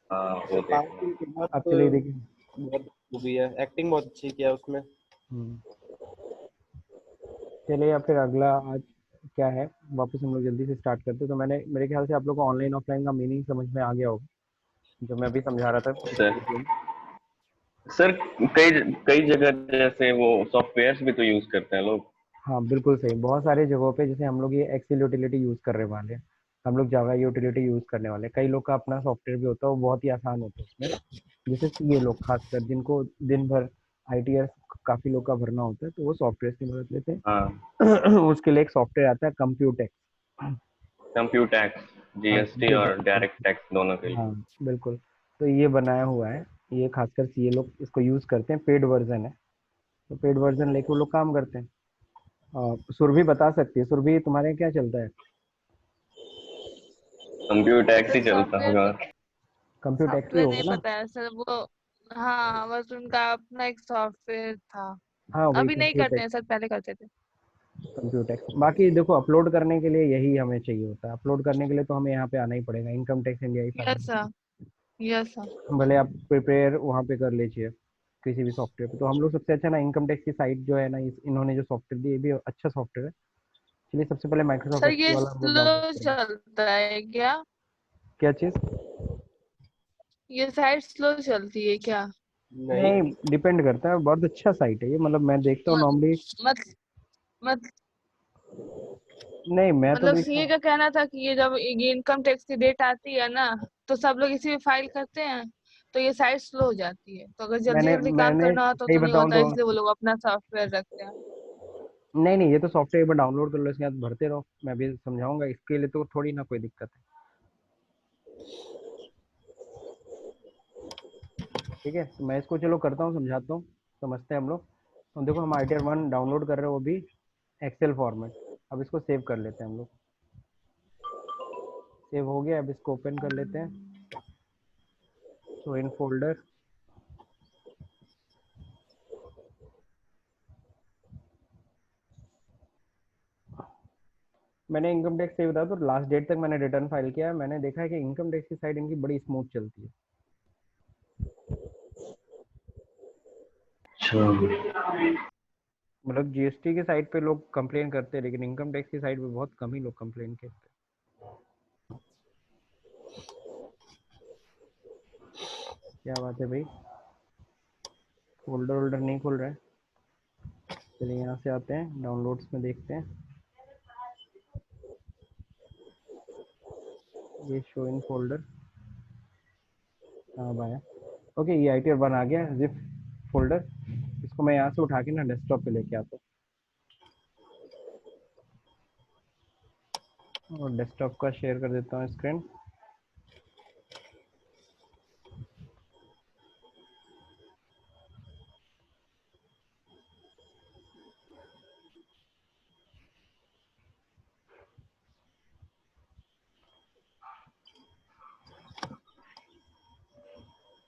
हाँ तो वो देखना। पावरफुल के बहुत एक्चुअली देखिए। बहुत खूबी है, एक्टिंग बहुत अच्छी किया उसमें। हम्म, चलिए या फिर अगला आज क्या है, वापस हम लोग जल्दी से स्टार्ट करते हैं। तो मैंने मेरे ख्याल से आप लोग को ऑनलाइन ऑफलाइन का मीनिंग समझ में आ गया होगा, जो मैं अभी समझा रहा था पिछले सर वीडियो में। सर कई कई जगह जैसे वो सॉफ्टवेयर्स भी तो यूज करते हैं लोग। हाँ बिल्कुल सही, बहुत सारी जगहों पे जैसे हम लोग ये एक्सेल यूटिलिटी यूज़ करने वाले हैं, हम लोग जावा यूटिलिटी यूज़ करने वाले हैं। कई लोग का अपना सॉफ्टवेयर भी होता है, वो बहुत ही आसान होता है उसमें। जैसे सीए लोग खासकर, जिनको दिन भर आईटीएस काफ़ी लोग का भरना होता है, तो वो सॉफ्टवेयर की मदद लेते हाँ, हैं। उसके लिए एक सॉफ्टवेयर आता है कंप्यूटेक्स। कंप्यूटैक्स, हाँ जीएसटी और कंप्यूटेक्स। डायरेक्ट टैक्स दोनों के हाँ लिए। बिल्कुल। तो ये बनाया हुआ है, ये खासकर सीए लोग इसको यूज़ करते हैं, पेड वर्जन है। तो पेड वर्जन लेके वो लोग काम करते हैं। सुरभि बता सकती है, सुरभि तुम्हारे यहाँ क्या चलता है? कंप्यूटैक्स सर ही चलता सॉफ्टवेयर होगा। कंप्यूटेक्स ही सॉफ्टवेयर नहीं होगा ना? पता है सर वो। हाँ बस उनका अपना एक सॉफ्टवेयर था। हाँ वही अभी नहीं करते हैं कंप्यूटेक्स। सर, पहले करते थे। कंप्यूटेक्स बाकी देखो, अपलोड करने के लिए यही हमें चाहिए होता है। अपलोड करने के लिए तो हमें यहाँ पे आना ही पड़ेगा, इनकम टैक्स इंडिया ही file. Yes sir. Yes sir. भले आप प्रिपेयर वहाँ पे कर लीजिए किसी भी सॉफ्टवेयर पे। तो हम लोग सबसे अच्छा ना इनकम टैक्स की साइट जो है ना, इन्होंने जो सॉफ्टवेयर दी, ये भी अच्छा सॉफ्टवेयर है। चलिए सबसे पहले माइक्रोसॉफ्ट सर एक्सेल ये वाला हम लोग डाउनलोड स्लो करेंगे। चलता है क्या? क्या चीज़? ये साइट स्लो चलती है क्या? नहीं, नहीं, डिपेंड करता है, बहुत अच्छा साइट है ये, मतलब मैं देखता हूँ मत नॉर्मली। मत मत नहीं मैं तो मतलब देखता सीए हूँ। का कहना था कि ये जब ये इनकम टैक्स की डेट आती है ना, तो सब लोग इसी में फाइल करते हैं, तो ये साइट स्लो हो जाती है। तो अगर जल्दी मैंने जल्दी काम मैंने करना हो सही तो नहीं बताऊँ होता, तो, इसलिए वो लोग अपना सॉफ्टवेयर रखते हैं। नहीं नहीं, ये तो सॉफ्टवेयर एक बार डाउनलोड कर लो, इसके बाद भरते रहो, मैं भी समझाऊंगा, इसके लिए तो थोड़ी ना कोई दिक्कत है। ठीक है, तो मैं इसको चलो करता हूँ, समझाता हूँ, समझते हैं हम लोग। तो देखो हम ITR 1 डाउनलोड कर रहे हैं, वो भी एक्सेल फॉर्मेट। अब इसको सेव कर लेते हैं हम लोग। सेव हो गया, अब इसको ओपन कर लेते हैं। सो इन फोल्डर, मैंने इनकम टैक्स सेव था, तो लास्ट डेट तक मैंने रिटर्न फाइल किया है। मैंने देखा है कि इनकम टैक्स की साइड इनकी बड़ी स्मूथ चलती है। अच्छा। मतलब जीएसटी की साइड पे लोग कंप्लेन करते हैं, लेकिन इनकम टैक्स की साइड पे बहुत कम ही लोग कंप्लेन करते हैं। क्या बात है भाई, फोल्डर वोल्डर नहीं खुल रहा है। चलिए यहाँ से आते हैं, डाउनलोड्स में देखते हैं, ये शो इन फोल्डर। हाँ भाई, ओके, ये ITR 1 आ गया जिप फोल्डर। इसको मैं यहाँ से उठा के ना डेस्कटॉप पे लेके आता हूँ, और डेस्कटॉप का शेयर कर देता हूँ स्क्रीन।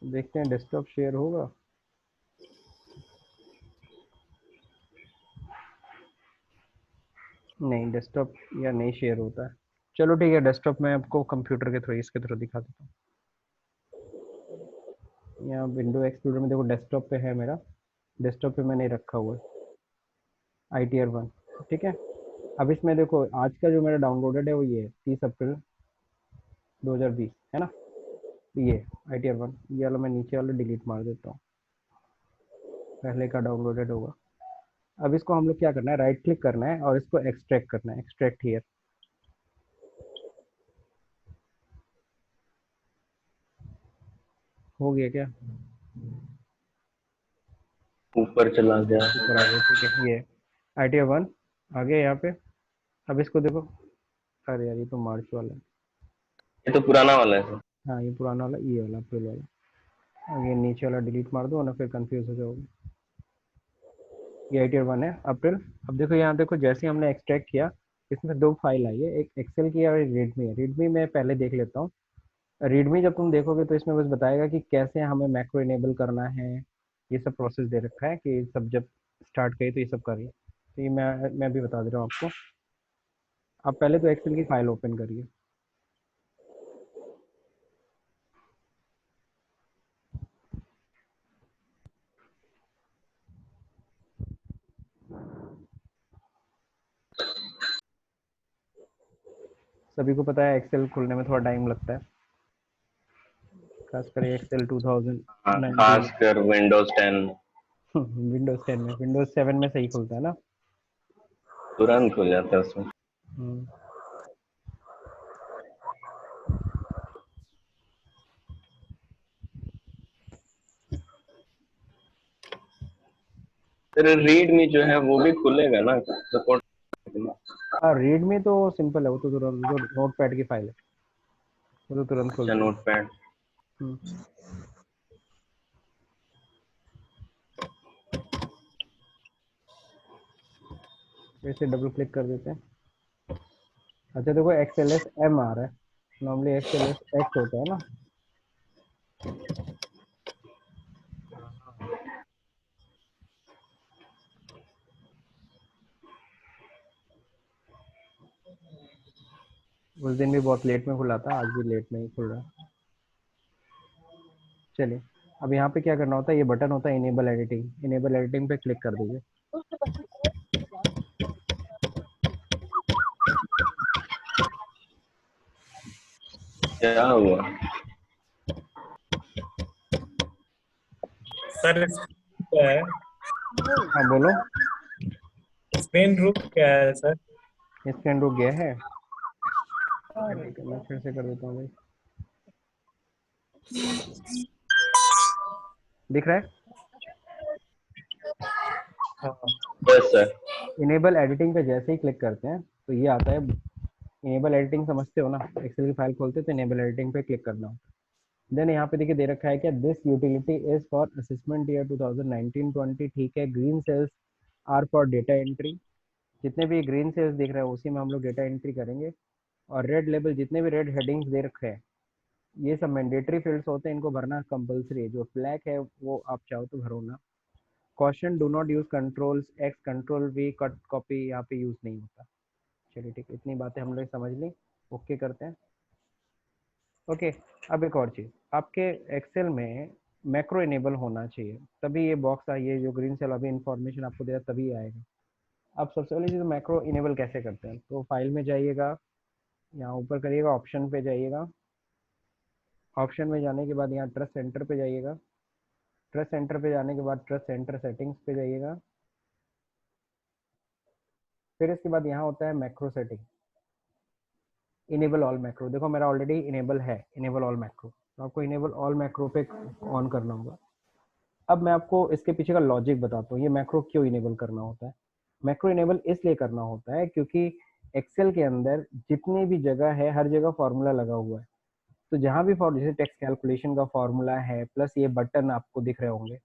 देखते हैं डेस्कटॉप शेयर होगा। नहीं, डेस्कटॉप या नहीं शेयर होता है। चलो ठीक है, डेस्कटॉप मैं आपको कंप्यूटर के थ्रू, इसके थ्रू दिखा देता हूँ। यहाँ विंडो एक्सप्लोरर में देखो, डेस्कटॉप पे है मेरा, डेस्कटॉप पे मैंने रखा हुआ है ITR 1। ठीक है, अब इसमें देखो आज का जो मेरा डाउनलोडेड है वो ये है 30 अप्रैल 2020, है ना? ये ITR 1, ये वाला मैं नीचे वाला डिलीट मार देता हूँ, पहले का डाउनलोडेड होगा। अब इसको हम लोग क्या करना है, राइट क्लिक करना है और इसको एक्सट्रैक्ट करना है, एक्सट्रैक्ट हियर। हो गया क्या? ऊपर चला गया। ऊपर आ गया, ठीक है। ये ITR 1 आ गया यहाँ पे। अब इसको देखो, अरे यार ये तो मार्च वाला है। ये तो पुराना वाला है सर। हाँ ये पुराना वाला, ये वाला अप्रैल वाला। अब ये नीचे वाला डिलीट मार दो, ना फिर कंफ्यूज हो जाओगे। ये ITR 1 है अप्रैल। अब देखो यहाँ देखो, जैसे ही हमने एक्सट्रैक्ट किया, इसमें दो फाइल आई है, एक एक्सेल की और एक रेडमी है। रेडमी में पहले देख लेता हूँ। रीडमी जब तुम देखोगे तो इसमें बस बताएगा कि कैसे हमें मैक्रो इनेबल करना है, ये सब प्रोसेस दे रखा है कि सब जब स्टार्ट करिए तो ये सब करिए। तो ये मैं भी बता दे रहा हूँ आपको। आप पहले तो एक्सेल की फाइल ओपन करिए। सभी को पता है एक्सेल खुलने में थोड़ा टाइम लगता है, खासकर एक्सेल 2019 में। खासकर विंडोज 10 विंडोज 10 में, विंडोज 7 में सही खुलता है ना। तुरंत खुल जाता है उसमें। हम्म, फिर रीड में जो है वो भी खुलेगा ना सपोर्ट। हाँ रीडमी तो सिंपल है, वो तो तुरंत, जो नोट पैड की फाइल है वो तो तुरंत अच्छा खुलती है। नोटपैड। हम्म, ऐसे डबल क्लिक कर देते हैं। अच्छा देखो XLS M आ रहा है, नॉर्मली XLS X होता है ना। उस दिन भी बहुत लेट में खुला था, आज भी लेट में ही खुल रहा है। चलिए अब यहाँ पे क्या करना होता है, ये बटन होता है इनेबल एडिटिंग, इनेबल एडिटिंग पे क्लिक कर दीजिए। क्या हुआ? सर क्या है? हाँ बोलो। स्क्रीन रुक क्या है सर? स्क्रीन रुक गया है, ठीक है मैं फिर से कर देता हूँ भाई। दिख रहा है? Yes sir. इनेबल एडिटिंग पे जैसे ही क्लिक करते हैं तो ये आता है, इनेबल एडिटिंग समझते हो ना, एक्सेल की फाइल खोलते हैं तो इनेबल एडिटिंग पे क्लिक करना होता है। देन यहाँ पे देखिए दे रखा है क्या, this utility is for assessment year 2019-20, ठीक है। Green cells are for data entry, जितने भी ग्रीन सेल्स दिख रहे हैं उसी में हम लोग डेटा एंट्री करेंगे। और रेड लेबल, जितने भी रेड हेडिंग्स दे रखे हैं ये सब मैंडेटरी फील्ड्स होते हैं, इनको भरना कंपलसरी है। जो ब्लैक है वो आप चाहो तो भरो ना। Caution do not use control x control we cut copy यहाँ पे यूज नहीं होता। चलिए ठीक है, इतनी बातें हम लोग समझ ली, ओके करते हैं। ओके अब एक और चीज़, आपके एक्सेल में मैक्रो इनेबल होना चाहिए, तभी ये बॉक्स ये जो ग्रीन सेल अभी इंफॉर्मेशन आपको दिया तभी आएगा। अब सबसे पहले चीज़ मैक्रो इनेबल कैसे करते हैं, तो फाइल में जाइएगा, यहाँ ऊपर करिएगा, ऑप्शन पे जाइएगा। ऑप्शन में जाने के बाद यहाँ ट्रस्ट सेंटर पे जाइएगा। ट्रस्ट सेंटर पे जाने के बाद ट्रस्ट सेंटर सेटिंग्स पे जाइएगा। फिर इसके बाद यहाँ होता है macro setting, enable all macro. देखो मेरा ऑलरेडी इनेबल है, इनेबल ऑल मैक्रो, तो आपको इनेबल ऑल मैक्रो पे ऑन करना होगा। अब मैं आपको इसके पीछे का लॉजिक बताता हूँ, ये मैक्रो क्यों इनेबल करना होता है। मैक्रो इनेबल इसलिए करना होता है क्योंकि एक्सेल के अंदर जितनी भी जगह है हर जगह फॉर्मूला लगा हुआ है। तो जहाँ भी जैसे टेक्स्ट कैलकुलेशन का फॉर्मूला है, प्लस ये बटन आपको दिख रहे होंगे,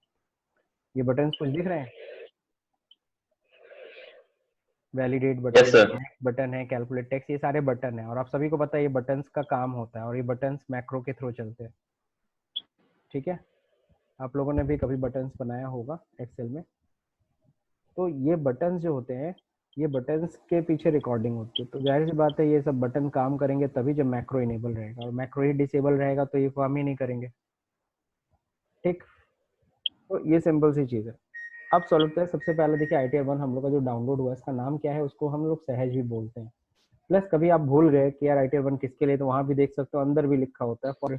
ये बटन कुछ दिख रहे हैं, validate yes button, sir. Button है, कैलकुलेट टेक्स्ट, ये सारे बटन है और आप सभी को पता है ये बटन्स का काम होता है और ये बटन्स मैक्रो के थ्रू चलते हैं। ठीक है, आप लोगों ने भी कभी बटन्स बनाया होगा एक्सेल में। तो ये बटन्स जो होते हैं, ये बटन्स के पीछे रिकॉर्डिंग होती है। तो जाहिर सी बात है ये सब बटन काम करेंगे तभी जब मैक्रो इनेबल रहेगा, और मैक्रो ही डिसेबल रहेगा तो ये काम ही नहीं करेंगे। ठीक, तो ये सिंपल सी चीज़ है। अब सॉल्व करते हैं। सबसे पहले देखिए ITR1 हम लोग का जो डाउनलोड हुआ है इसका नाम क्या है, उसको हम लोग सहज भी बोलते हैं। प्लस कभी आप भूल गए कि यार ITR1 किसके लिए, तो वहाँ भी देख सकते हो, अंदर भी लिखा होता है फॉर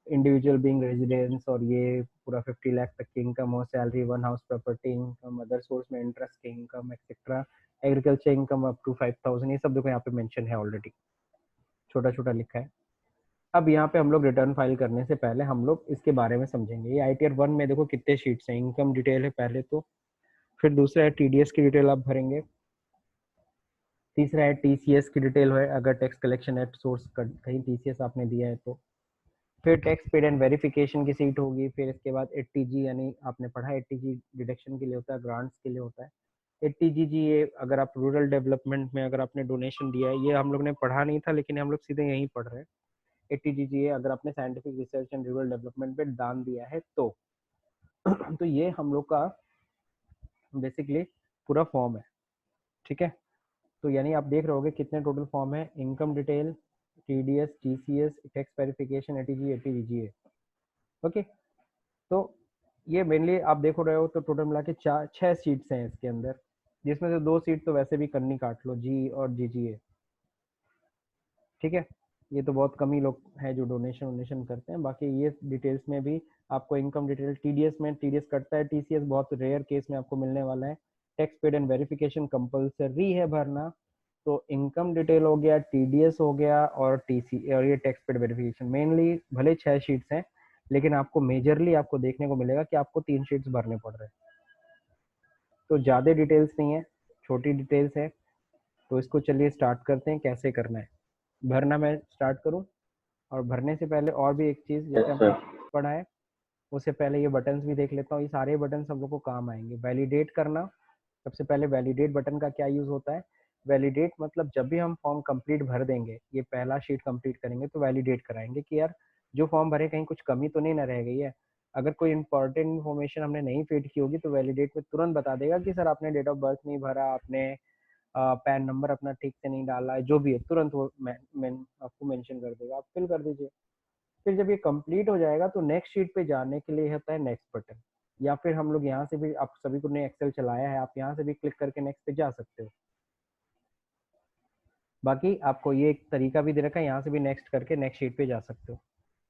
इंडिविजुअल बीइंग रेजिडेंस, और ये पूरा 50 लाख तक की इनकम हो, salary, one house property income, other source में इंटरेस्ट की income etcetera, agriculture income up to 5000, ये सब देखो यहाँ पे मेंशन है ऑलरेडी, छोटा छोटा लिखा है। अब यहाँ पे हम लोग रिटर्न फाइल करने से पहले हम लोग इसके बारे में समझेंगे। ये ITR1 में देखो कितने शीट्स हैं, इनकम डिटेल है पहले तो, फिर दूसरा है TDS की डिटेल आप भरेंगे, तीसरा है TCS की डिटेल है अगर टैक्स कलेक्शन एट सोर्स कहीं TCS आपने दिया है तो, फिर टैक्स पेड एंड वेरिफिकेशन की सीट होगी, फिर इसके बाद 80G, यानी आपने पढ़ा 80G डिडक्शन के लिए होता है, ग्रांट्स के लिए होता है। 80G ये अगर आप रूरल डेवलपमेंट में अगर आपने डोनेशन दिया है, ये हम लोग ने पढ़ा नहीं था लेकिन हम लोग सीधे यहीं पढ़ रहे हैं। 80G ये अगर आपने scientific research and rural development पे दान दिया है तो तो ये हम लोग का बेसिकली पूरा फॉर्म है। ठीक है, तो यानी आप देख रहे होगे कितने टोटल फॉर्म है, income detail, TDS, TCS, tax verification, 80G है। ओके, तो ये मेनली आप देख रहे हो तो टोटल मिला के 6 सीट्स हैं इसके अंदर, जिसमें से 2 सीट तो वैसे भी करनी काट लो, जी और GGA। ठीक है, ये तो बहुत कम ही लोग हैं जो डोनेशन करते हैं। बाकी ये डिटेल्स में भी आपको इनकम डिटेल, टीडीएस में टीडीएस कटता है, टीसीएस बहुत रेयर केस में आपको मिलने वाला है। Tax paid and verification compulsory है भरना। तो इनकम डिटेल हो गया, टीडीएस हो गया और टीसी और ये टैक्स पेड वेरिफिकेशन। मेनली भले 6 शीट्स हैं लेकिन आपको मेजरली आपको देखने को मिलेगा कि आपको 3 शीट्स भरने पड़ रहे हैं। तो ज़्यादा डिटेल्स नहीं है, छोटी डिटेल्स है। तो इसको चलिए स्टार्ट करते हैं, कैसे करना है भरना। मैं स्टार्ट करूं और भरने से पहले और भी एक चीज़ जैसे Yes, sir. हमने पढ़ा है उससे पहले ये बटन्स भी देख लेता हूँ। ये सारे बटन सब लोग को काम आएंगे। वैलिडेट करना, सबसे पहले वैलिडेट बटन का क्या यूज़ होता है। वैलिडेट मतलब जब भी हम फॉर्म कंप्लीट भर देंगे, ये पहला शीट कंप्लीट करेंगे तो वैलिडेट कराएंगे कि यार जो फॉर्म भरे कहीं कुछ कमी तो नहीं ना रह गई है। अगर कोई इंपॉर्टेंट इन्फॉर्मेशन हमने नहीं फीड की होगी तो वैलिडेट में तुरंत बता देगा कि सर आपने डेट ऑफ बर्थ नहीं भरा, आपने पैन नंबर अपना ठीक से नहीं डाला है, जो भी है तुरंत वो आपको मेंशन कर देगा, आप फिल कर दीजिए। फिर जब ये कंप्लीट हो जाएगा तो नेक्स्ट शीट पे जाने के लिए होता है नेक्स्ट बटन, या फिर हम लोग यहाँ से भी, आप सभी को ने एक्सेल चलाया है, आप यहाँ से भी क्लिक करके नेक्स्ट पे जा सकते हो। बाकी आपको ये एक तरीका भी दे रखा है, यहाँ से भी नेक्स्ट करके नेक्स्ट शीट पे जा सकते हो।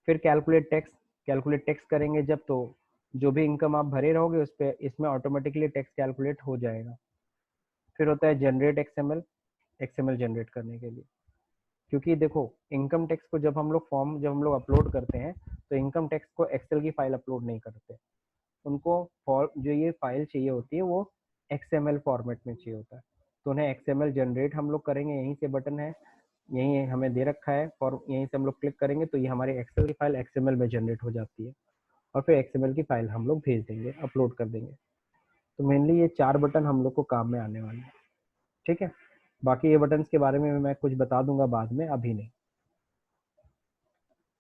फिर कैलकुलेट टैक्स करेंगे जब, तो जो भी इनकम आप भरे रहोगे उस पर इसमें ऑटोमेटिकली टैक्स कैलकुलेट हो जाएगा। फिर होता है जनरेट एक्सएमएल जनरेट करने के लिए, क्योंकि देखो इनकम टैक्स को जब हम लोग अपलोड करते हैं तो इनकम टैक्स को एक्सेल की फाइल अपलोड नहीं करते, उनको जो ये फाइल चाहिए होती है वो एक्सएमएल फॉर्मेट में चाहिए होता है। तो उन्हें एक्सएमएल जनरेट हम लोग करेंगे, यहीं से बटन है, यहीं हमें दे रखा है और यहीं से हम लोग क्लिक करेंगे तो ये हमारी एक्सेल की फाइल एक्सएमएल में जनरेट हो जाती है और फिर एक्सएमएल की फाइल हम लोग भेज देंगे, अपलोड कर देंगे। तो मेनली ये 4 बटन हम लोग को काम में आने वाले हैं। ठीक है, बाकी ये बटन्स के बारे में मैं कुछ बता दूंगा बाद में, अभी नहीं।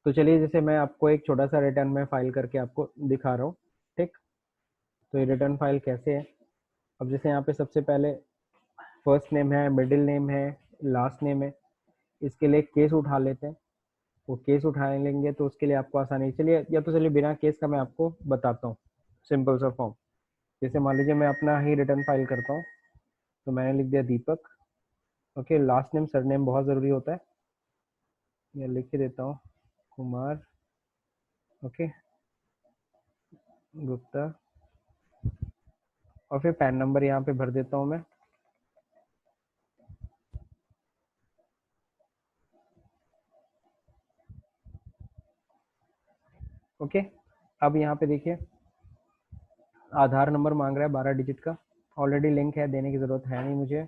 तो चलिए, जैसे मैं आपको एक छोटा सा रिटर्न में फाइल करके आपको दिखा रहा हूँ। ठीक, तो ये रिटर्न फाइल कैसे है। अब जैसे यहाँ पे सबसे पहले फर्स्ट नेम है, मिडिल नेम है, लास्ट नेम है, इसके लिए केस उठा लेते हैं। वो केस उठा लेंगे तो उसके लिए आपको आसानी, चलिए या तो चलिए बिना केस का मैं आपको बताता हूँ सिंपल सा फॉर्म। जैसे मान लीजिए मैं अपना ही रिटर्न फाइल करता हूँ, तो मैंने लिख दिया दीपक। ओके, लास्ट नेम सरनेम बहुत ज़रूरी होता है, मैं लिख के देता हूँ कुमार। ओके, गुप्ता, और फिर पैन नंबर यहाँ पे भर देता हूँ मैं। ओके, अब यहाँ पे देखिए आधार नंबर मांग रहा है 12 डिजिट का, ऑलरेडी लिंक है, देने की ज़रूरत है नहीं मुझे।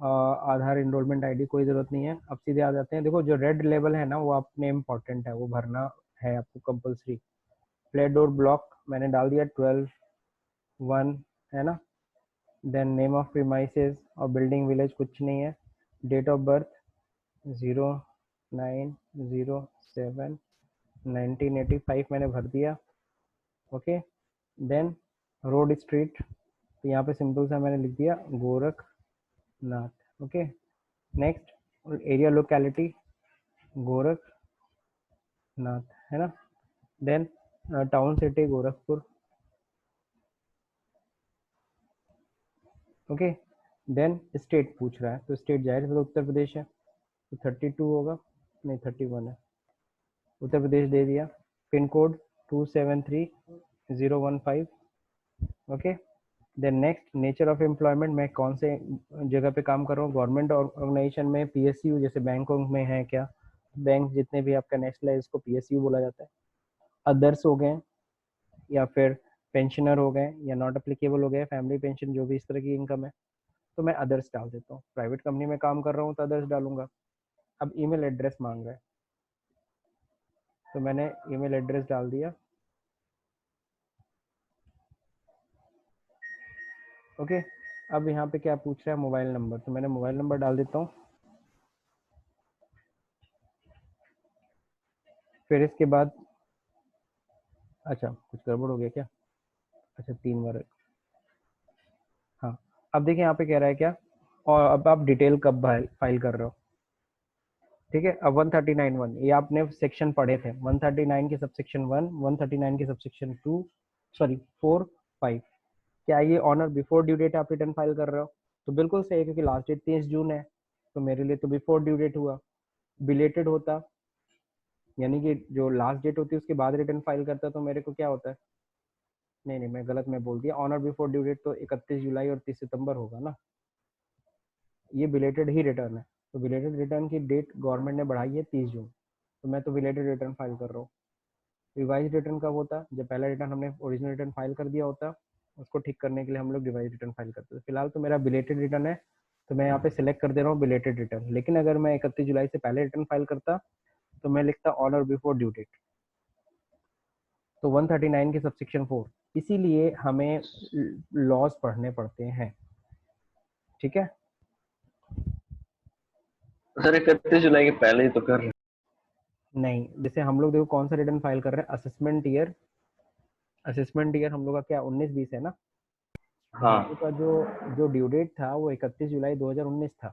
आधार इनरोलमेंट आईडी कोई ज़रूरत नहीं है। अब सीधे आ जाते हैं, देखो जो रेड लेवल है ना वो अपने इम्पॉर्टेंट है, वो भरना है आपको कंपलसरी। फ्लैट डोर ब्लॉक मैंने डाल दिया 12/1 है ना। देन नेम ऑफ प्रीमाइसेस और बिल्डिंग विलेज कुछ नहीं है। डेट ऑफ बर्थ 09/07/1985 मैंने भर दिया। ओके, देन रोड स्ट्रीट, तो यहाँ पे सिंपल सा मैंने लिख दिया Gorakhnath. Okay, next area locality Gorakhnath है ना। Then town city Gorakhpur. Okay, then state पूछ रहा है, तो स्टेट जाहिर है उत्तर प्रदेश है, तो 32 होगा, नहीं 31 है, उत्तर प्रदेश दे दिया। Pin code 273015। Okay, then next nature of employment, मैं कौन से जगह पे काम कर रहा हूँ, गवर्नमेंट ऑर्गेनाइजेशन में, पीएसयू जैसे बैंकों में है क्या, बैंक जितने भी आपका नेशनल है इसको पीएसयू बोला जाता है। अदर्स हो गए या फिर पेंशनर हो गए या नॉट अप्लीकेबल हो गए, फैमिली पेंशन जो भी इस तरह की इनकम है, तो मैं अदर्स डाल देता हूँ। प्राइवेट कंपनी में काम कर रहा हूँ तो अदर्स डालूंगा। अब ईमेल एड्रेस मांग रहा है, तो मैंने ईमेल एड्रेस डाल दिया। ओके, अब यहाँ पे क्या पूछ रहा है, मोबाइल नंबर, तो मैंने मोबाइल नंबर डाल देता हूँ। फिर इसके बाद, अच्छा कुछ गड़बड़ हो गया क्या, अच्छा 3 बार, हाँ। अब देखिए यहाँ पे कह रहा है क्या, और अब आप डिटेल कब फाइल कर रहे हो। ठीक है, अब 139(1) ये आपने सेक्शन पढ़े थे, 139 के सबसेक्शन 1, 139 के सबसेक्शन 2, सॉरी 4, 5। क्या ये ऑनर बिफोर ड्यू डेट आप रिटर्न फाइल कर रहे हो, तो बिल्कुल सही है, क्योंकि लास्ट डेट 30 जून है, तो मेरे लिए तो बिफोर ड्यू डेट हुआ। बिलेटेड होता, यानी कि जो लास्ट डेट होती है उसके बाद रिटर्न फाइल करता, तो मेरे को क्या होता है, नहीं नहीं मैं गलत में बोल दिया, ऑन और बिफोर ड्यू डेट तो 31 जुलाई और 30 सितंबर होगा ना, ये बिलेटेड ही रिटर्न है। तो बिलेटेड रिटर्न की डेट गवर्नमेंट ने बढ़ाई है 30 जून, तो मैं तो बिलेटेड रिटर्न फाइल कर रहा हूँ। रिवाइज रिटर्न कब होता, जब पहला रिटर्न हमने ओरिजिनल रिटर्न फाइल कर दिया होता, उसको ठीक करने के लिए हम लोग रिवाइज रिटर्न फाइल करते हैं। फिलहाल तो मेरा बिलेटेड रिटर्न है, तो मैं यहाँ पे सिलेक्ट कर दे रहा हूँ बिलेटेड रिटर्न। लेकिन अगर मैं 31 जुलाई से पहले रिटर्न फाइल करता तो मैं लिखता ऑन और बिफोर ड्यू डेट। तो 139 के सबसेक्शन 4, इसीलिए हमें लॉज पढ़ने पड़ते हैं, ठीक है। सर 31 जुलाई के पहले ही तो कर रहे हैं। नहीं, जैसे हम लोग देखो कौन सा रिटर्न फाइल कर रहे हैं, असेसमेंट ईयर, असेसमेंट ईयर हम लोग का क्या 19-20 है ना, तो हम हाँ लोग का जो ड्यू डेट था वो 31 जुलाई 2019 था,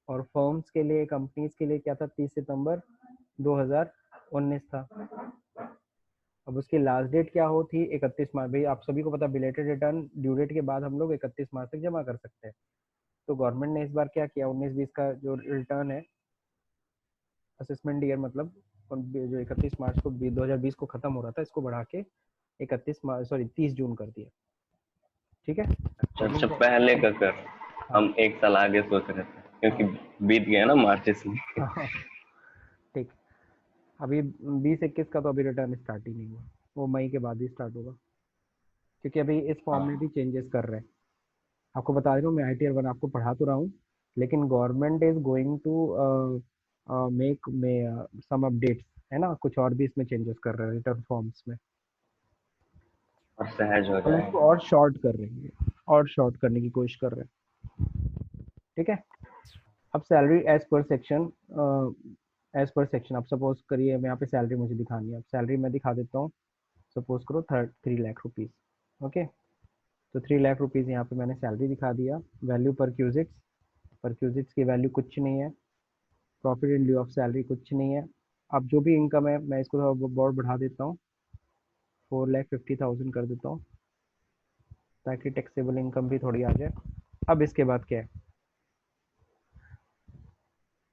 और फर्म्स के लिए, कंपनीज के लिए क्या था, 30 सितंबर 2019 था। अब उसकी लास्ट डेट क्या हो थी, 31 मार्च। भाई आप सभी को पता, बिलेटेड रिटर्न ड्यू डेट के बाद हम लोग 31 मार्च तक जमा कर सकते हैं। तो गवर्नमेंट ने इस बार क्या किया, 19-20 का जो रिटर्न है असेसमेंट ईयर, मतलब जो 31 मार्च को 2020 को खत्म हो रहा था, इसको बढ़ा के 30 जून कर दिया, ठीक है। अच्छा, पहले का कर, हम एक साल आगे सोच रहे थे क्योंकि बीत गया ना मार्च, इसलिए। ठीक, अभी 20-21 का तो अभी रिटर्न स्टार्ट ही नहीं हुआ, वो मई के बाद ही स्टार्ट होगा, क्योंकि अभी इस फॉर्म में भी चेंजेस कर रहे हैं। आपको बता रहा हूँ मैं, ITR 1 आपको पढ़ा तो रहा हूँ, लेकिन government is going to make some updates, है ना, कुछ और भी इसमें चेंजेस कर रहे हैं रिटर्न फॉर्म्स में, और सहज हो हम जाए। इसको और शॉर्ट कर रहे हैं, और शॉर्ट करने की कोशिश कर रहे हैं, ठीक है। अब सैलरी एज पर सेक्शन, आप सपोज करिए, मैं यहाँ पे सैलरी मुझे दिखानी है, अब सैलरी मैं दिखा देता हूँ। सपोज करो 3 लाख रुपीज़, ओके। तो 3 लाख रुपीज़ यहाँ पे मैंने सैलरी दिखा दिया। वैल्यू पर क्यूजिट्स की वैल्यू कुछ नहीं है, profit in lieu of salary कुछ नहीं है। अब जो भी इनकम है मैं इसको थोड़ा और बढ़ा देता हूँ, 4,50,000 कर देता हूँ, ताकि टैक्सेबल इनकम भी थोड़ी आ जाए। अब इसके बाद क्या है,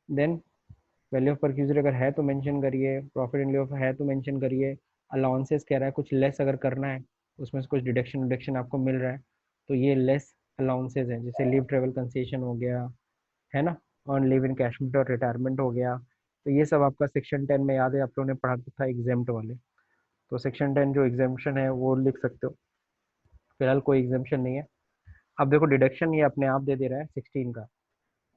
देन वैल्यू ऑफ परक्यूजर अगर है तो मेंशन करिए, प्रॉफिट इन लिeu ऑफ है तो मेंशन करिए। अलाउंसेस कह रहा है कुछ लेस अगर करना है, उसमें से कुछ डिडक्शन आपको मिल रहा है, तो ये लेस अलाउंसेस हैं, जैसे लीव ट्रेवल कंसेशन हो गया, है ना, ऑन लीव इन कैशमेंट और रिटायरमेंट हो गया। तो ये सब आपका सेक्शन 10 में याद है, आप लोगों ने पढ़ा था एग्जाम्प्ट वाले, तो सेक्शन 10 जो एग्जाम्पशन है वो लिख सकते हो। फिलहाल कोई एग्जाम्पशन नहीं है। अब देखो डिडक्शन ये अपने आप दे रहा है 16 का,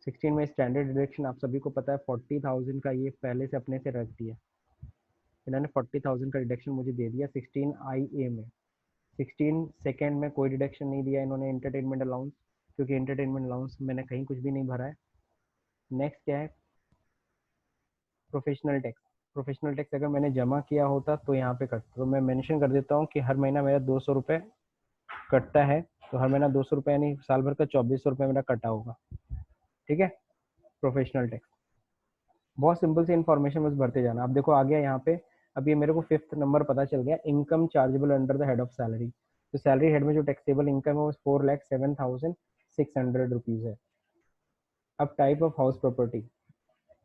16 में स्टैंडर्ड डिडक्शन आप सभी को पता है 40,000 का, ये पहले से अपने से रख दिया, इन्होंने 40,000 का डिडक्शन मुझे दे दिया 16IA में। 16 सेकेंड में कोई डिडक्शन नहीं दिया इन्होंने एंटरटेनमेंट अलाउंस, क्योंकि एंटरटेनमेंट अलाउंस मैंने कहीं कुछ भी नहीं भरा है। नेक्स्ट क्या है, प्रोफेशनल टैक्स। प्रोफेशनल टैक्स अगर मैंने जमा किया होता तो यहाँ पे कटता, तो मैं मेंशन कर देता हूँ कि हर महीना मेरा 200 रुपये कटता है, तो हर महीना 200 रुपये यानी साल भर का 2400 रुपये मेरा कटा होगा, ठीक है। प्रोफेशनल टैक्स बहुत सिंपल सी इन्फॉर्मेशन बस भरते जाना। अब देखो आ गया यहाँ पे, अब ये मेरे को 5th नंबर पता चल गया, income chargeable under the head of salary. तो सैलरी हेड में जो टैक्सेबल इनकम है वो 4,07,600 रुपीज़ है। अब टाइप ऑफ हाउस प्रॉपर्टी,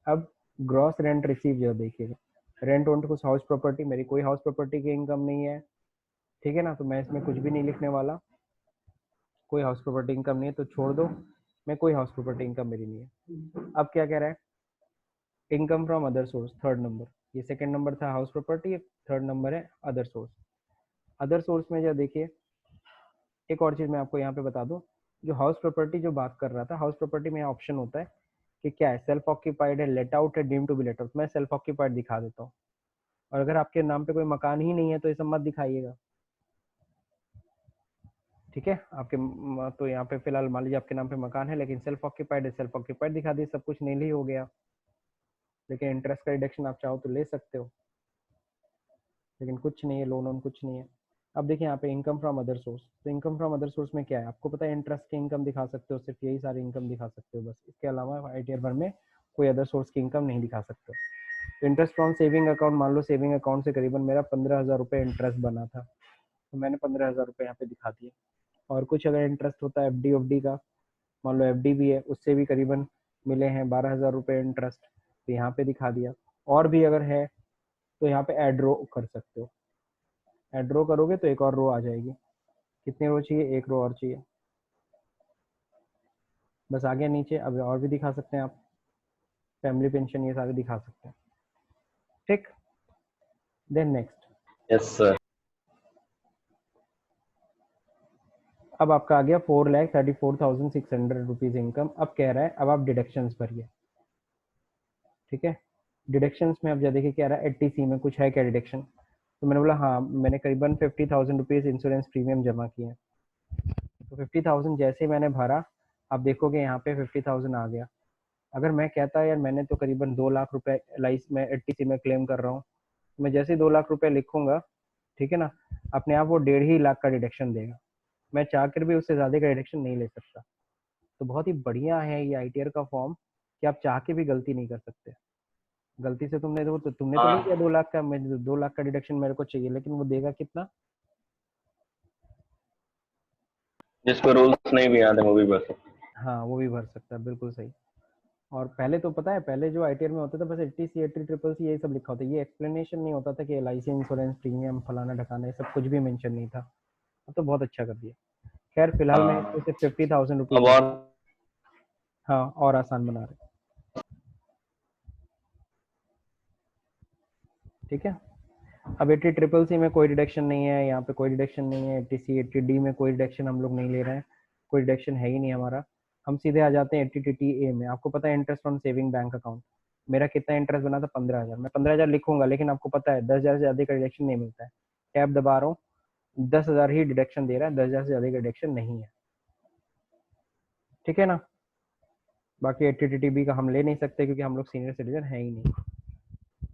अब ग्रॉस रेंट रिसीव जो देखिएगा, रेंट ऑन कुछ हाउस प्रॉपर्टी, मेरी कोई हाउस प्रॉपर्टी की इनकम नहीं है, ठीक है ना, तो मैं इसमें कुछ भी नहीं लिखने वाला, कोई हाउस प्रॉपर्टी इनकम नहीं है तो छोड़ दो, मैं कोई हाउस प्रॉपर्टी इनकम मेरी नहीं है। अब क्या कह रहा है, income from other source, 3rd number, ये 2nd नंबर था हाउस प्रॉपर्टी, 3rd नंबर है अदर सोर्स। अदर सोर्स में जो देखिए, एक और चीज़ मैं आपको यहाँ पे बता दूँ, जो हाउस प्रॉपर्टी जो बात कर रहा था, हाउस प्रॉपर्टी में ऑप्शन होता है कि क्या है, सेल्फ ऑक्यूपाइड है, लेट आउट है, deem to be let out. मैं सेल्फ ऑक्यूपाइड दिखा देता हूँ, और अगर आपके नाम पे कोई मकान ही नहीं है तो ये सब मत दिखाइएगा, ठीक है। आपके तो यहाँ पे फिलहाल मान लीजिए आपके नाम पे मकान है लेकिन सेल्फ ऑक्यूपाइड है, सेल्फ ऑक्यूपाइड दिखा दी, सब कुछ नील ही हो गया। लेकिन इंटरेस्ट का रिडक्शन आप चाहो तो ले सकते हो, लेकिन कुछ नहीं है, लोन ऑन कुछ नहीं है। अब देखिए यहाँ पे इनकम फ्रॉम अदर सोर्स, तो इनकम फ्रॉम अदर सोर्स में क्या है, आपको पता है इंटरेस्ट की इनकम दिखा सकते हो, सिर्फ यही सारी इनकम दिखा सकते हो बस, इसके अलावा ITR 1 में कोई अदर सोर्स की इनकम नहीं दिखा सकते। तो इंटरेस्ट फ्रॉम सेविंग अकाउंट, मान लो सेविंग अकाउंट से करीबन मेरा 15,000 रुपये इंटरेस्ट बना था, तो मैंने 15,000 रुपये यहाँ पे दिखा दिए। और कुछ अगर इंटरेस्ट होता है FD का, मान लो FD भी है, उससे भी करीबन मिले हैं 12,000 रुपये इंटरेस्ट, तो यहाँ पे दिखा दिया। और भी अगर है तो यहाँ पे ऐड रो कर सकते हो, ऐड रो करोगे तो एक और रो आ जाएगी। कितनी रो चाहिए? एक रो और चाहिए। बस आगे नीचे अब और भी दिखा सकते हैं आप, फैमिली पेंशन ये सारे दिखा सकते हैं। ठीक, देन नेक्स्ट। Yes sir. अब आपका आ गया 4,34,600 रुपीज इनकम। अब कह रहा है अब आप डिडक्शंस भरिए। ठीक है, डिडक्शंस में अब जब देखिए कह रहा है 80C में कुछ है क्या डिडक्शन, तो मैंने बोला हाँ, मैंने करीबन 50,000 रुपीज इंश्योरेंस प्रीमियम जमा किए हैं। तो 50,000 जैसे ही मैंने भरा, आप देखोगे यहाँ पे 50,000 आ गया। अगर मैं कहता यार मैंने तो करीबन 2 लाख रुपए LIC में 80C में क्लेम कर रहा हूँ, मैं जैसे ही 2 लाख रुपए लिखूंगा, ठीक है ना, अपने आप वो 1.5 लाख का डिडक्शन देगा। मैं चाहकर भी उससे ज्यादा का डिडक्शन नहीं ले सकता। तो बहुत ही बढ़िया है ये ITR का फॉर्म कि आप चाह के भी गलती नहीं कर सकते। गलती से तुमने तुमने तो नहीं किया 2 लाख का, 2 लाख का डिडक्शन मेरे को चाहिए, लेकिन वो देगा कितना? जिसको रूल्स नहीं भी आते वो भी भर सकते। हाँ, वो भी भर सकता है, बिल्कुल सही। और पहले तो पता है, पहले जो ITR में होता था बस 80C 80CCC यही सब लिखा होता है, ये एक्सप्लेनेशन नहीं होता था कि LIC इंश्योरेंस प्रीमियम फलाना ढकाना, ये सब कुछ भी मेंशन नहीं था। अब तो बहुत अच्छा कर दिया। खैर फिलहाल मैं इसको सिर्फ 50,000 अब रुपीज, और हाँ, और आसान बना रहे। ठीक है, अब 80CCC में कोई डिडक्शन नहीं है, यहाँ पे कोई डिडक्शन नहीं है। 80C 80D में कोई डिडक्शन हम लोग नहीं ले रहे हैं, कोई डिडक्शन है ही नहीं हमारा। हम सीधे आ जाते हैं 80TTA में। आपको पता है interest on saving bank account मेरा कितना इंटरेस्ट बना था? 15,000। मैं 15,000 लिखूंगा, लेकिन आपको पता है 10,000 से ज्यादा का डिडक्शन नहीं मिलता है। टैब दबा रहा हूँ, 10,000 ही डिडक्शन दे रहा है, 10,000 से ज्यादा का डिडक्शन नहीं है। ठीक है ना, बाकी 80TTB का हम ले नहीं सकते क्योंकि हम लोग सीनियर सिटीजन है ही नहीं।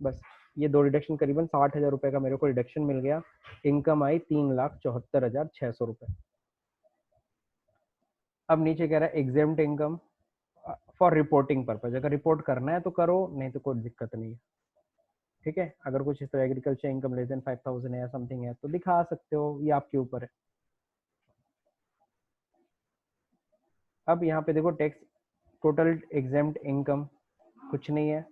बस ये दो डिडक्शन, करीबन 60,000 रुपए का मेरे को डिडक्शन मिल गया। इनकम आई 3,74,600 रुपए। अब नीचे कह रहा है exempt income for reporting purpose. अगर रिपोर्ट करना है तो करो, नहीं तो कोई दिक्कत नहीं है। ठीक है, अगर कुछ इस तरह एग्रीकल्चर इनकम लेस देन 5,000 है या समथिंग है तो दिखा सकते हो, ये आपके ऊपर है। अब यहाँ पे देखो टैक्स टोटल एग्जेम्प्ट इनकम कुछ नहीं है,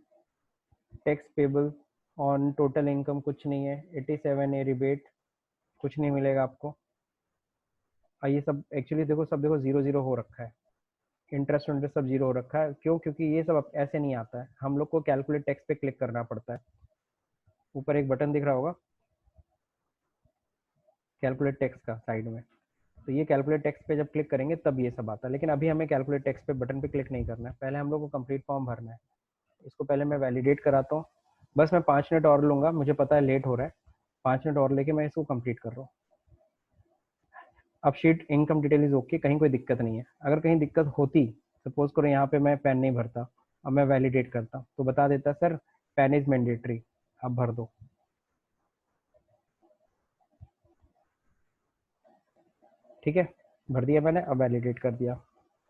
tax payable on total income कुछ नहीं है, 87A रिबेट कुछ नहीं मिलेगा आपको। ये सब एक्चुअली देखो, सब देखो 0 हो रखा है, इंटरेस्ट इंटरेस्ट सब 0 हो रखा है। क्यों? क्योंकि ये सब ऐसे नहीं आता है, हम लोग को कैलकुलेट टैक्स पे क्लिक करना पड़ता है। ऊपर एक बटन दिख रहा होगा कैलकुलेट टैक्स का साइड में, तो ये कैलकुलेट टैक्स पे जब क्लिक करेंगे तब ये सब आता है। लेकिन अभी हमें कैलकुलेट टैक्स पे बटन पे क्लिक नहीं करना है, पहले हम लोग को कंप्लीट फॉर्म भरना है। इसको पहले मैं वैलिडेट कराता हूँ। बस मैं 5 मिनट और लूंगा, मुझे पता है लेट हो रहा है, 5 मिनट और लेके मैं इसको कंप्लीट कर रहा हूँ। अब sheet income detail is okay, कहीं कोई दिक्कत नहीं है। अगर कहीं दिक्कत होती, सपोज करो यहाँ पे मैं पैन नहीं भरता, अब मैं वैलिडेट करता तो बता देता सर पैन इज मैंडेटरी, आप भर दो। ठीक है, भर दिया मैंने, अब वैलिडेट कर दिया।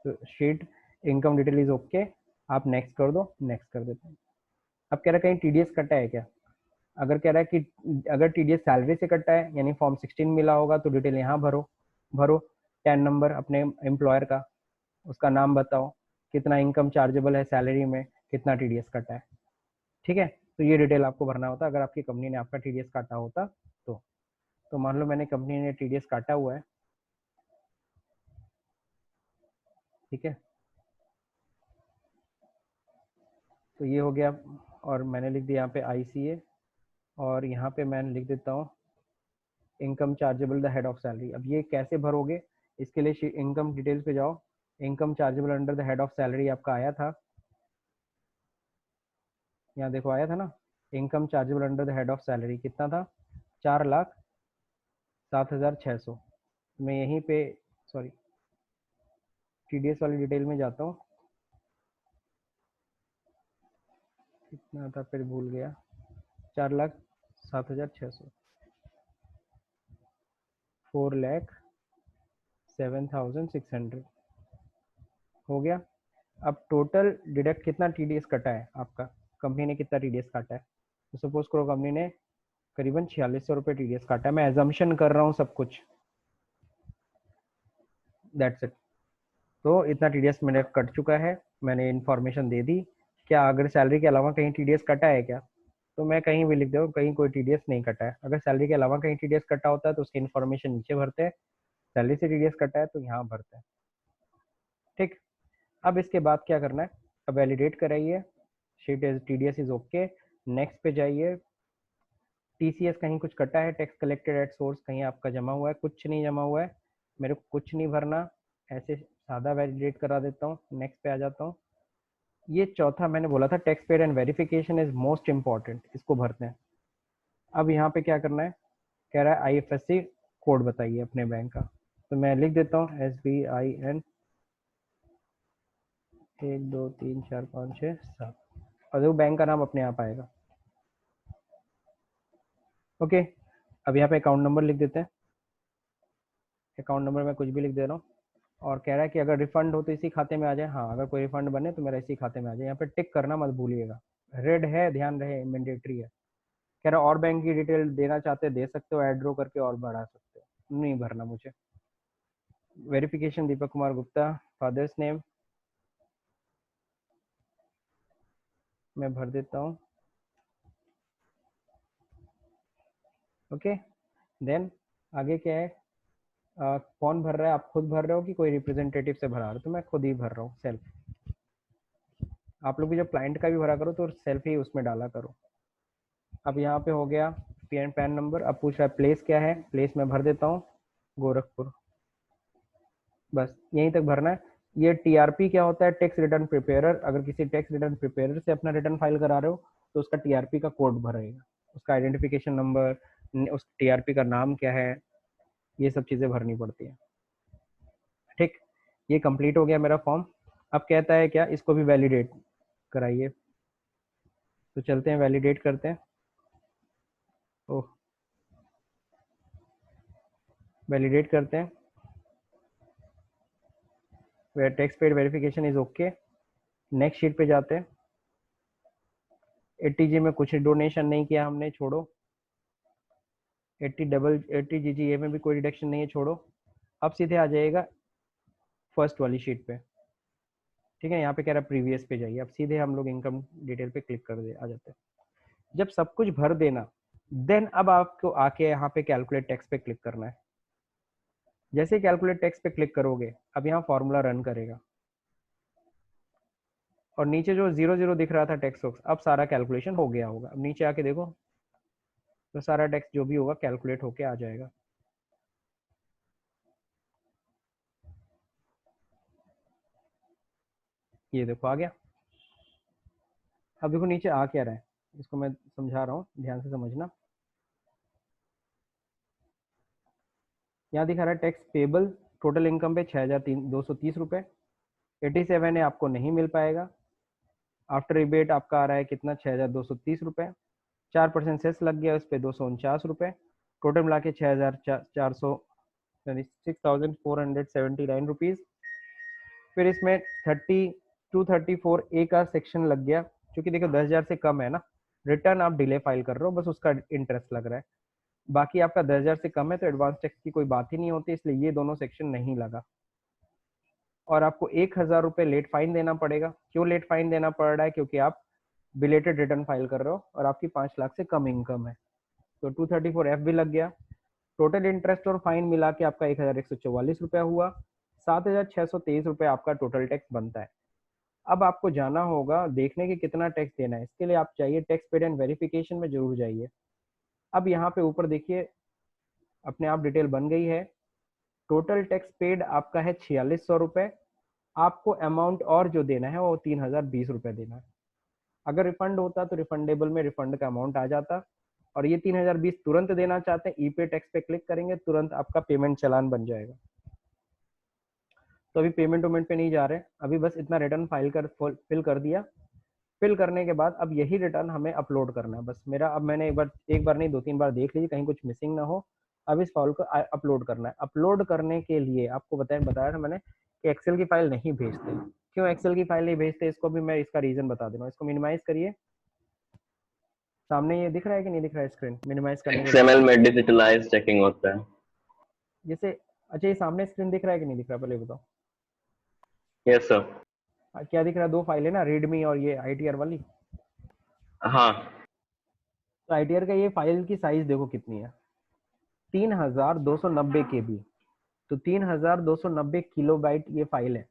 तो sheet income detail is okay, आप नेक्स्ट कर दो, नेक्स्ट कर देते हैं। अब कह रहा है कहीं TDS कटा है क्या? अगर कह रहा है कि अगर TDS सैलरी से कटा है, यानी फॉर्म 16 मिला होगा, तो डिटेल यहाँ भरो। भरो टैन नंबर अपने एम्प्लॉयर का, उसका नाम बताओ, कितना इनकम चार्जेबल है सैलरी में, कितना TDS कटा है। ठीक है, तो ये डिटेल आपको भरना होता है अगर आपकी कंपनी ने आपका TDS काटा होता तो मान लो मैंने कंपनी ने TDS काटा हुआ है, ठीक है, तो ये हो गया। और मैंने लिख दिया यहाँ पे ICA, और यहाँ पे मैं लिख देता हूँ income chargeable the head of salary. अब ये कैसे भरोगे? इसके लिए इनकम डिटेल्स पे जाओ, income chargeable under the head of salary आपका आया था, यहाँ देखो आया था ना, income chargeable under the head of salary कितना था? 4,07,600। मैं यहीं पे सॉरी TDS वाली डिटेल में जाता हूँ, कितना था फिर भूल गया, 4,07,600, 4,07,600 हो गया। अब टोटल डिडक्ट कितना TDS कटा है आपका, कंपनी ने कितना TDS काटा है? तो सपोज करो कंपनी ने करीबन 4600 रुपये TDS काटा है, मैं एजम्पशन कर रहा हूँ सब कुछ, दैट्स इट। तो इतना TDS मेरे कट चुका है, मैंने इन्फॉर्मेशन दे दी, क्या अगर सैलरी के अलावा कहीं टीडीएस कटा है क्या, तो मैं कहीं भी लिख दूँ कहीं कोई टीडीएस नहीं कटा है। अगर सैलरी के अलावा कहीं टीडीएस कटा होता है तो उसकी इन्फॉर्मेशन नीचे भरते हैं, सैलरी से टीडीएस कटा है तो यहाँ भरते हैं। ठीक, अब इसके बाद क्या करना है, अब वैलिडेट कराइए, sheet is TDS is okay, next पे जाइए। टीसीएस कहीं कुछ कटा है, टैक्स कलेक्टेड एट सोर्स कहीं आपका जमा हुआ है, कुछ नहीं जमा हुआ है, मेरे को कुछ नहीं भरना, ऐसे सादा वैलिडेट करा देता हूँ, नेक्स्ट पे आ जाता हूँ। ये चौथा मैंने बोला था tax paid and verification is most important, इसको भरते हैं। अब यहाँ पे क्या करना है, कह रहा है आईएफएससी कोड बताइए अपने बैंक का, तो मैं लिख देता हूँ SBIN 1 2 3 4 5 6 7 और देखो बैंक का नाम अपने आप आएगा। ओके, अब यहाँ पे अकाउंट नंबर लिख देते हैं, अकाउंट नंबर मैं कुछ भी लिख दे रहा हूँ, और कह रहा है कि अगर रिफंड हो तो इसी खाते में आ जाए। हाँ, अगर कोई रिफंड बने तो मेरा इसी खाते में आ जाए, यहाँ पे टिक करना मत भूलिएगा, रेड है ध्यान रहे, मैंडेटरी है। कह रहा और बैंक की डिटेल देना चाहते दे सकते हो, एड्रो करके और बढ़ा सकते हो, नहीं भरना मुझे। Verification Deepak Kumar Gupta, father's name मैं भर देता हूँ। ओके, देन आगे क्या है, कौन भर रहा है, आप खुद भर रहे हो कि कोई रिप्रेजेंटेटिव से भरा रहे हो, तो मैं खुद ही भर रहा हूँ सेल्फ। आप लोग भी जब क्लाइंट का भी भरा करो तो सेल्फ ही उसमें डाला करो। अब यहाँ पे हो गया पैन नंबर, अब पूछ रहा है प्लेस क्या है, प्लेस मैं भर देता हूँ गोरखपुर, बस यहीं तक भरना है। ये टीआरपी क्या होता है, टैक्स रिटर्न प्रिपेयरर, अगर किसी टैक्स रिटर्न प्रिपेयरर से अपना रिटर्न फाइल करा रहे हो तो उसका टीआरपी का कोड भरेगा, उसका आइडेंटिफिकेशन नंबर, उस टीआरपी का नाम क्या है, ये सब चीज़ें भरनी पड़ती है। ठीक, ये कंप्लीट हो गया मेरा फॉर्म। अब कहता है क्या, इसको भी वैलिडेट कराइए, तो चलते हैं वैलिडेट करते हैं। ओह, वैलिडेट करते हैं, tax paid verification is okay, next sheet पे जाते हैं। 80G में कुछ डोनेशन नहीं किया हमने, छोड़ो। 80GGA में भी कोई डिडक्शन नहीं है, छोड़ो। अब सीधे आ जाएगा फर्स्ट वाली शीट पे, ठीक है, यहाँ पे कह रहा है प्रीवियस पे जाइए। अब सीधे हम लोग इनकम डिटेल पे क्लिक कर दे आ जाते हैं। जब सब कुछ भर देना, देन अब आपको आके यहाँ पे कैलकुलेट टैक्स पे क्लिक करना है। जैसे कैलकुलेट टैक्स पे क्लिक करोगे, अब यहाँ फॉर्मूला रन करेगा, और नीचे जो 00 दिख रहा था टैक्स बॉक्स, अब सारा कैलकुलेशन हो गया होगा। अब नीचे आके देखो तो सारा टैक्स जो भी होगा कैलकुलेट होके आ जाएगा। ये देखो आ गया। अब देखो नीचे आ क्या रहा है, इसको मैं समझा रहा हूँ, ध्यान से समझना। यहाँ दिखा रहा है टैक्स पेबल, टोटल इनकम पे 6230 रुपये, 87 है आपको नहीं मिल पाएगा। आफ्टर रिबेट आपका आ रहा है कितना, 6230 रुपये, 4% सेस लग गया उस पर 249 रुपये, टोटल मिला के 6479 रुपीज़। फिर इसमें 234 ए का सेक्शन लग गया, क्योंकि देखो 10,000 से कम है ना, रिटर्न आप डिले फाइल कर रहे हो, बस उसका इंटरेस्ट लग रहा है। बाकी आपका 10,000 से कम है तो एडवांस टैक्स की कोई बात ही नहीं होती, इसलिए ये दोनों सेक्शन नहीं लगा। और आपको 1,000 रुपये लेट फाइन देना पड़ेगा। क्यों लेट फाइन देना पड़ रहा है, क्योंकि आप बिलेटेड रिटर्न फाइल कर रहे हो और आपकी 5 लाख से कम इनकम है, तो 234F भी लग गया। टोटल इंटरेस्ट और फाइन मिला के आपका 1,144 रुपया हुआ, 7,623 रुपये आपका टोटल टैक्स बनता है। अब आपको जाना होगा देखने के कितना टैक्स देना है, इसके लिए आप चाहिए टैक्स पेड एंड वेरिफिकेशन में जरूर जाइए। अब यहाँ पे ऊपर देखिए अपने आप डिटेल बन गई है। टोटल टैक्स पेड आपका है 4,600 रुपये, आपको अमाउंट और जो देना है वो 3,020 रुपये देना है। अगर रिफंड होता तो रिफंडेबल में रिफंड का अमाउंट आ जाता, और ये 3,020 तुरंत देना चाहते हैं, ई पे टैक्स पे क्लिक करेंगे, तुरंत आपका पेमेंट चालान बन जाएगा। तो अभी पेमेंट वेमेंट पे नहीं जा रहे, अभी बस इतना रिटर्न फाइल कर फिल कर दिया। फिल करने के बाद अब यही रिटर्न हमें अपलोड करना है बस। मेरा अब मैंने एक बार नहीं 2-3 बार देख लीजिए कहीं कुछ मिसिंग ना हो। अब इस फाइल को अपलोड करना है। अपलोड करने के लिए आपको बताया था मैंने कि एक्सेल की फाइल नहीं भेजते। क्यों एक्सेल की फाइल नहीं भेजते, इसको भी मैं इसका रीजन बता दे रहा हूँ। इसको मिनिमाइज करिए, सामने ये दिख रहा है कि नहीं दिख रहा है स्क्रीन मिनिमाइज करने के XML में डिजिटलाइज चेकिंग होता है जैसे। अच्छा ये सामने स्क्रीन दिख रहा है कि नहीं दिख रहा, पहले बताओ। Yes sir. क्या दिख रहा है, दो फाइल है ना, रीडमी और ये ITR वाली। हाँ तो ITR का ये फाइल की साइज देखो कितनी है, 3290 KB। तो 3290 किलोबाइट ये फाइल है।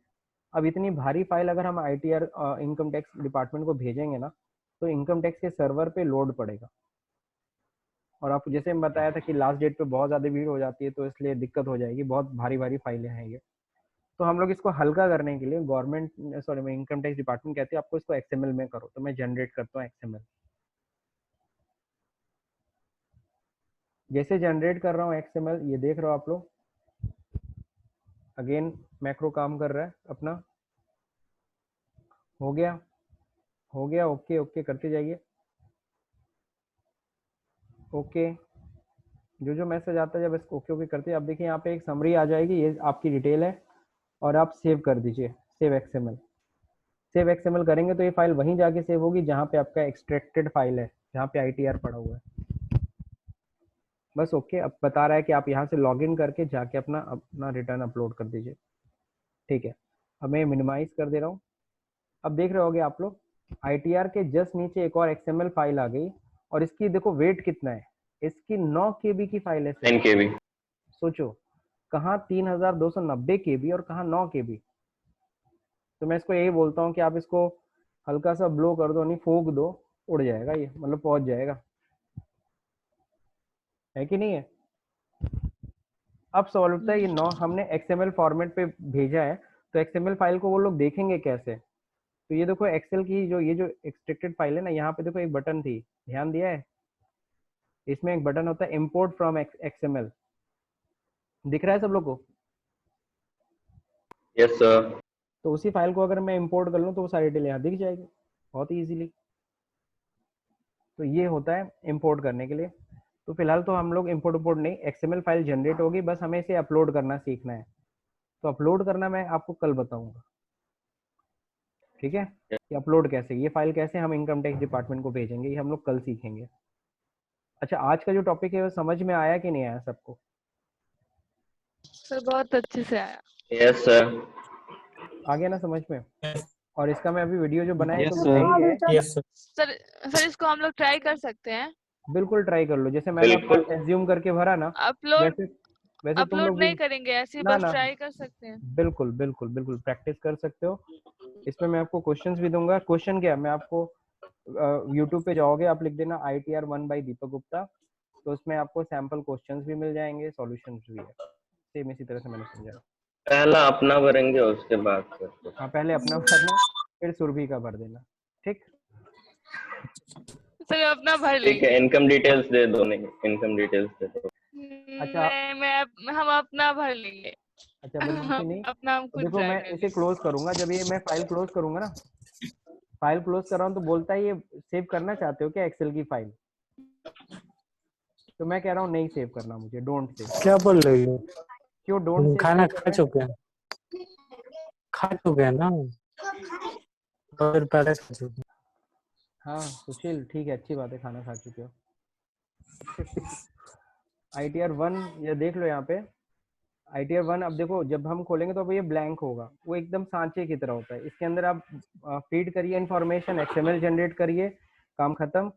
अब इतनी भारी फाइल अगर हम ITR इनकम टैक्स डिपार्टमेंट को भेजेंगे ना, तो इनकम टैक्स के सर्वर पे लोड पड़ेगा। और आपको जैसे मैं बताया था कि लास्ट डेट पे बहुत ज़्यादा भीड़ हो जाती है, तो इसलिए दिक्कत हो जाएगी, बहुत भारी भारी फाइलें हैं ये। तो हम लोग इसको हल्का करने के लिए गवर्नमेंट, सॉरी मैं इनकम टैक्स डिपार्टमेंट कहती है आपको इसको XML में करो। तो मैं जनरेट करता हूँ XML। जैसे जनरेट कर रहा हूँ XML, ये देख रहे हो आप लोग, अगेन मैक्रो काम कर रहा है अपना। हो गया, हो गया, ओके ओके करते जाइए, ओके। जो जो मैसेज आता है जब इसको ओके ओके करते हैं, अब देखिए यहाँ पे एक समरी आ जाएगी, ये आपकी डिटेल है, और आप सेव कर दीजिए, सेव XML। सेव XML करेंगे तो ये फाइल वहीं जाके सेव होगी जहाँ पे आपका एक्सट्रैक्टेड फाइल है, जहाँ पे ITR पड़ा हुआ है। बस ओके। अब बता रहा है कि आप यहाँ से लॉगिन करके जाके अपना अपना रिटर्न अपलोड कर दीजिए। ठीक है, अब मैं मिनिमाइज कर दे रहा हूँ। अब देख रहे होगे आप लोग, ITR के जस्ट नीचे एक और XML फाइल आ गई, और इसकी देखो वेट कितना है, इसकी 9 KB की फाइल है। 10 KB। सोचो, कहाँ 3290 KB और कहाँ 9 KB। तो मैं इसको यही बोलता हूँ कि आप इसको हल्का सा ब्लो कर दो, नहीं फूंक दो, उड़ जाएगा ये, मतलब पहुंच जाएगा, है कि नहीं है। अब सवाल उठता है, ये 9 हमने XML फॉर्मेट पे भेजा है, तो XML फाइल को वो लोग देखेंगे कैसे। तो ये देखो एक्सेल की जो ये जो एक्सट्रैक्टेड फाइल है ना, यहाँ पे देखो एक बटन थी, ध्यान दिया है, इसमें एक बटन होता है इम्पोर्ट फ्रॉम XML, दिख रहा है सब लोग को। Yes sir. तो उसी फाइल को अगर मैं इंपोर्ट कर लूँ तो वो सारी डिटेल यहाँ दिख जाएगी बहुत ही इजीली। तो ये होता है इंपोर्ट करने के लिए। तो फिलहाल तो हम लोग इंपोर्ट नहीं, XML फाइल जनरेट होगी, बस हमें इसे अपलोड करना सीखना है। तो अपलोड करना मैं आपको कल बताऊंगा, ठीक है, कि अपलोड कैसे, ये फाइल कैसे हम इनकम टैक्स डिपार्टमेंट को भेजेंगे, ये हम लोग कल सीखेंगे। अच्छा, आज का जो टॉपिक है वो समझ में आया कि नहीं आया सबको? सर बहुत अच्छे से आया। Yes sir. आ गया ना समझ में? और इसका मैं अभी वीडियो जो बनाया Yes, तो sir. बताया ही है। Yes sir. सर इसको हम लोग ट्राई कर सकते हैं। बिल्कुल ट्राई कर लो, जैसे मैंने आपको बिल्कुल। एज्यूम करके भरा ना, अपलोड वैसे वैसे तुम अपलोड लोग भी नहीं करेंगे, ऐसे ही ना बस ना ट्राई कर सकते हैं। बिल्कुल बिल्कुल बिल्कुल प्रैक्टिस कर सकते हो। इसमें मैं आपको क्वेश्चंस भी दूंगा। क्वेश्चन क्या, मैं आपको यूट्यूब पे जाओगे, आप लिख देना ITR 1 बाय दीपक गुप्ता, तो उसमें आपको सैंपल क्वेश्चंस भी मिल जाएंगे, सॉल्यूशंस भी है, सेम इसी तरह से मैंने समझाया। पहला अपना भरेंगे उसके बाद फिर हाँ, पहले अपना भरना, फिर सुरभि का भर देना, ठीक। सर अपना भर ठीक है। लेंगे। इनकम डिटेल्स दे दो, नहीं इनकम डिटेल्स दे दो। अच्छा हम अपना भर लेंगे। अच्छा, बदमाशी नहीं। अपना हम तो खुद देखो ट्राई मैं कर इसे लेंगे। क्लोज करूंगा, जब ये मैं फाइल क्लोज करूंगा ना, फाइल क्लोज कर रहा हूँ तो बोलता है ये सेव करना चाहते हो क्या एक्सेल की फाइल, तो मैं कह रहा हूँ नहीं सेव करना मुझे, डोंट सेव। क्या बोल रही हो? क्यों डोंट सेव? खाना खा चुके हैं? खा चुके हैं ना, और पहले खा चुके हैं। हाँ सुशील, ठीक है, अच्छी बात है, खाना खा चुके हो। ITR 1 ये देख लो यहाँ पे, ITR 1 अब देखो जब हम खोलेंगे तो अब ये ब्लैंक होगा, वो एकदम सांचे की तरह होता है। इसके अंदर आप फीड करिए इन्फॉर्मेशन, XML जनरेट करिए, काम खत्म।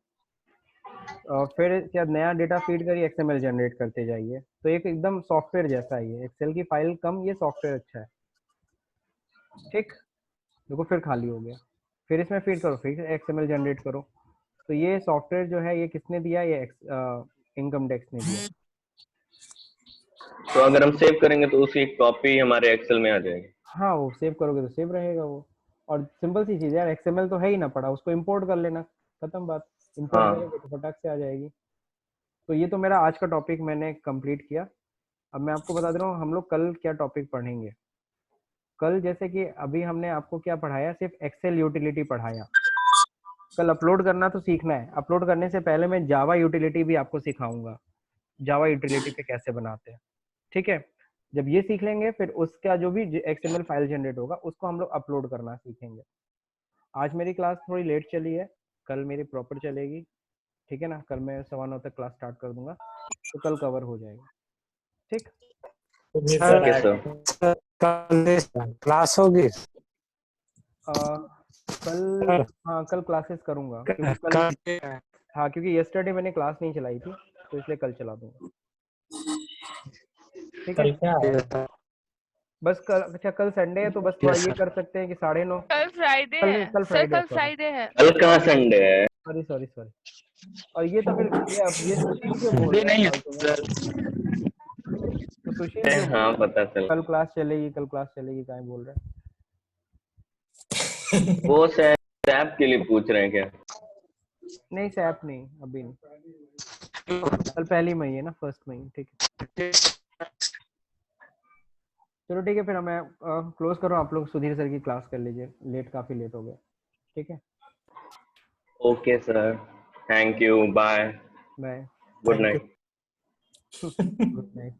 फिर क्या नया डेटा फीड करिए, XML जनरेट करते जाइए। तो एक एकदम सॉफ्टवेयर जैसा ही है, एक्सेल की फाइल कम, ये सॉफ्टवेयर अच्छा है, ठीक। देखो फिर खाली हो गया, फिर इसमें फीड करो, फिर XML जनरेट करो। तो ये सॉफ्टवेयर जो है ये किसने दिया, ये इनकम टैक्स ने दिया। तो अगर हम सेव करेंगे तो उसकी कॉपी हमारे एक्सेल में आ जाएगी। हाँ, वो सेव करोगे तो सेव रहेगा वो। और सिंपल सी चीज़ है यार, XML तो है ही ना पड़ा, उसको इंपोर्ट कर लेना, खत्म बात। इंपोर्ट हाँ करोगे तो फटाक से आ जाएगी। तो ये तो मेरा आज का टॉपिक मैंने कंप्लीट किया। अब मैं आपको बता दे रहा हूँ हम लोग कल क्या टॉपिक पढ़ेंगे। कल जैसे कि अभी हमने आपको क्या पढ़ाया, सिर्फ एक्सेल यूटिलिटी पढ़ाया। कल अपलोड करना तो सीखना है। अपलोड करने से पहले मैं जावा यूटिलिटी भी आपको सिखाऊंगा, जावा यूटिलिटी पे कैसे बनाते हैं, ठीक है। जब ये सीख लेंगे फिर उसका जो भी XML फाइल जनरेट होगा उसको हम लोग अपलोड करना सीखेंगे। आज मेरी क्लास थोड़ी लेट चली है, कल मेरी प्रॉपर चलेगी, ठीक है ना। कल मैं 9:15 तक क्लास स्टार्ट कर दूंगा, तो कल कवर हो जाएगा, ठीक। Sir okay sir. कल क्लास होगी? कल हाँ कल क्लासेस करूँगा क्योंकि कल हाँ क्योंकि यस्टरडे मैंने क्लास नहीं चलाई थी तो इसलिए कल चला दूंगा। ठीक है कल क्या है? बस कल अच्छा कल संडे है तो बस थोड़ा Yes, ये sir. कर सकते हैं कि 9:30 कल फ्राइडे कल है कल सर, फ्राइडे कल फ्राइडे है। कल कहाँ संडे है? Sorry sorry sorry. और ये तो फिर ये सुशील क्यों बोल ये रहा है नहीं है फालतू में? सर। तो सुशील क्यों बोल हाँ रहा है पता चल। कल क्लास चलेगी क्या बोल रहा है? वो शायद ऐप के लिए पूछ रहे हैं क्या? नहीं सैप नहीं अभी नहीं, कल 1 मई है ना, 1 मई। ठीक है चलो ठीक है फिर मैं क्लोज करो, आप लोग सुधीर सर की क्लास कर लीजिए, काफी लेट हो गया। ठीक है okay sir, thank you, bye, bye. Good Thank you. Night. Good night.